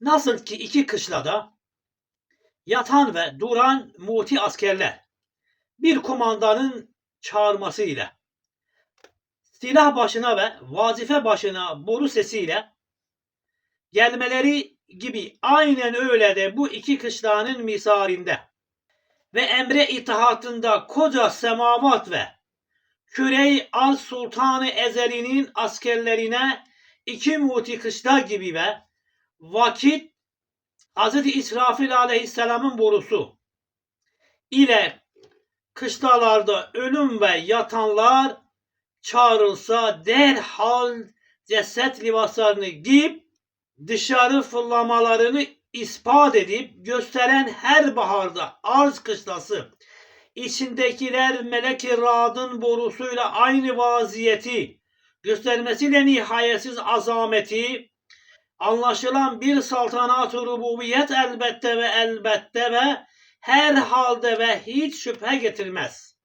Nasıl ki iki kışlada yatan ve duran muti askerler bir kumandanın çağırmasıyla silah başına ve vazife başına boru sesiyle gelmeleri gibi aynen öyle de bu iki kışlanın misalinde ve emre itaatında koca semavat ve küre-i arz sultanı ezelinin askerlerine iki muti kışla gibi ve vakit Hz. İsrafil aleyhisselamın borusu ile kışlalarda ölüm ve yatanlar çağrılsa derhal ceset libaslarını giyip dışarı fırlamalarını ispat edip gösteren her baharda arz kışlası içindekiler melek-i radın borusuyla aynı vaziyeti göstermesiyle nihayetsiz azameti anlaşılan bir saltanat-ı rububiyet elbette ve her halde ve hiç şüphe getirmez.